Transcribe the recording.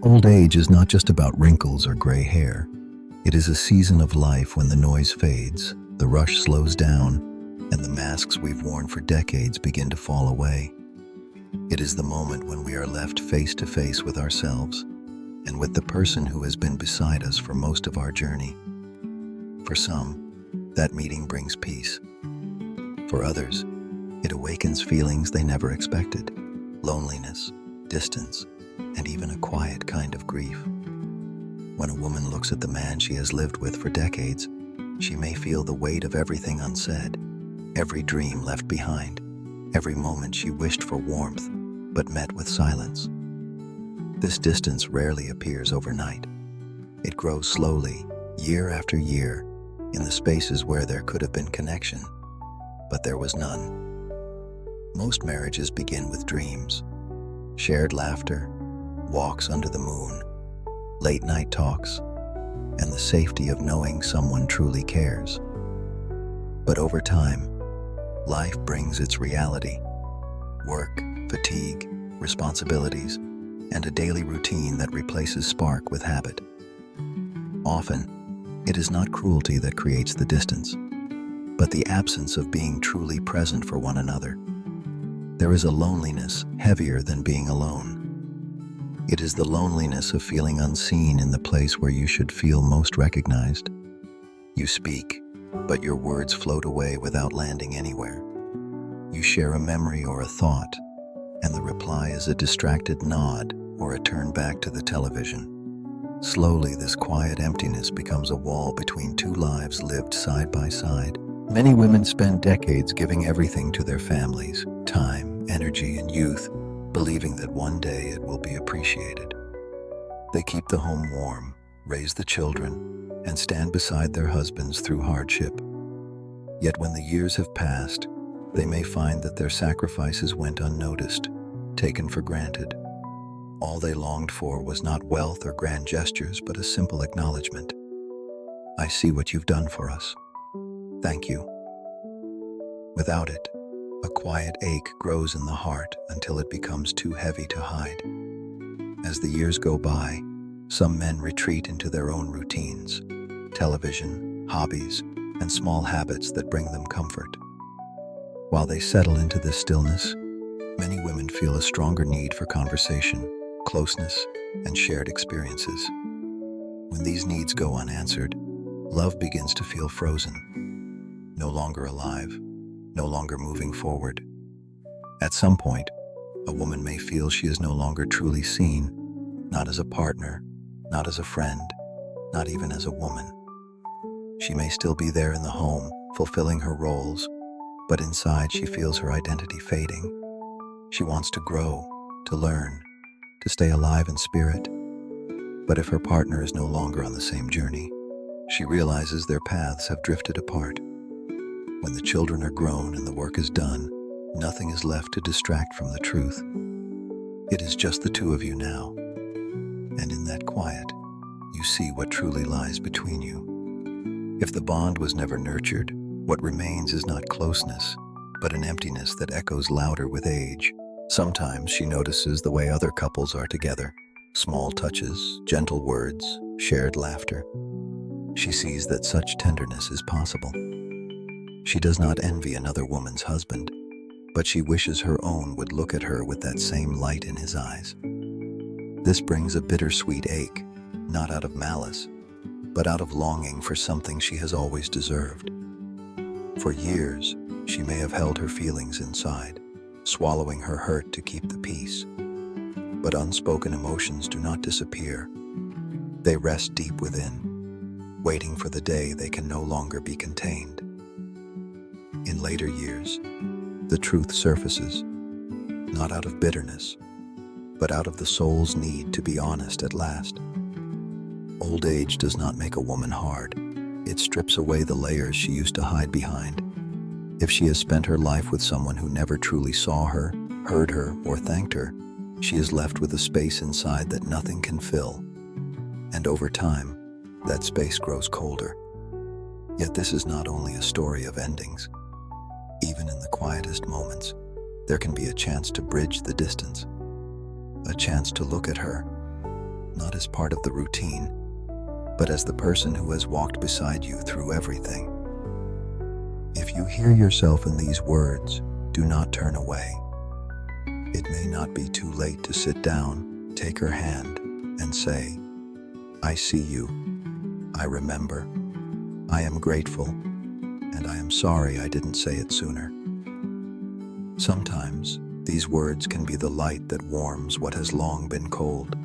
Old age is not just about wrinkles or gray hair. It is a season of life when the noise fades, the rush slows down, and the masks we've worn for decades begin to fall away. It is the moment when we are left face to face with ourselves and with the person who has been beside us for most of our journey. For some, that meeting brings peace. For others, it awakens feelings they never expected: loneliness, distance, and even a quiet kind of grief. When a woman looks at the man she has lived with for decades, she may feel the weight of everything unsaid, every dream left behind, every moment she wished for warmth but met with silence. This distance rarely appears overnight. It grows slowly, year after year, in the spaces where there could have been connection, but there was none. Most marriages begin with dreams, shared laughter, walks under the moon, late-night talks, and the safety of knowing someone truly cares. But over time, life brings its reality: work, fatigue, responsibilities, and a daily routine that replaces spark with habit. Often, it is not cruelty that creates the distance, but the absence of being truly present for one another. There is a loneliness heavier than being alone. It is the loneliness of feeling unseen in the place where you should feel most recognized. You speak, but your words float away without landing anywhere. You share a memory or a thought, and the reply is a distracted nod or a turn back to the television. Slowly, this quiet emptiness becomes a wall between two lives lived side by side. Many women spend decades giving everything to their families: time, energy, and youth, believing that one day it will be appreciated. They keep the home warm, raise the children, and stand beside their husbands through hardship. Yet when the years have passed, they may find that their sacrifices went unnoticed, taken for granted. All they longed for was not wealth or grand gestures, but a simple acknowledgement. "I see what you've done for us. Thank you." Without it, a quiet ache grows in the heart until it becomes too heavy to hide. As the years go by, some men retreat into their own routines: television, hobbies, and small habits that bring them comfort. While they settle into this stillness, many women feel a stronger need for conversation, closeness, and shared experiences. When these needs go unanswered, love begins to feel frozen, no longer alive, no longer moving forward. At some point, a woman may feel she is no longer truly seen, not as a partner, not as a friend, not even as a woman. She may still be there in the home, fulfilling her roles, but inside she feels her identity fading. She wants to grow, to learn, to stay alive in spirit. But if her partner is no longer on the same journey, she realizes their paths have drifted apart. When the children are grown and the work is done, nothing is left to distract from the truth. It is just the two of you now. And in that quiet, you see what truly lies between you. If the bond was never nurtured, what remains is not closeness, but an emptiness that echoes louder with age. Sometimes she notices the way other couples are together: small touches, gentle words, shared laughter. She sees that such tenderness is possible. She does not envy another woman's husband, but she wishes her own would look at her with that same light in his eyes. This brings a bittersweet ache, not out of malice, but out of longing for something she has always deserved. For years, she may have held her feelings inside, swallowing her hurt to keep the peace. But unspoken emotions do not disappear. They rest deep within, waiting for the day they can no longer be contained. In later years, the truth surfaces, not out of bitterness, but out of the soul's need to be honest at last. Old age does not make a woman hard. It strips away the layers she used to hide behind. If she has spent her life with someone who never truly saw her, heard her, or thanked her, she is left with a space inside that nothing can fill. And over time, that space grows colder. Yet this is not only a story of endings. Even in the quietest moments, there can be a chance to bridge the distance, a chance to look at her, not as part of the routine, but as the person who has walked beside you through everything. If you hear yourself in these words, do not turn away. It may not be too late to sit down, take her hand, and say, I see you, I remember, I am grateful, and I am sorry I didn't say it sooner. Sometimes, these words can be the light that warms what has long been cold.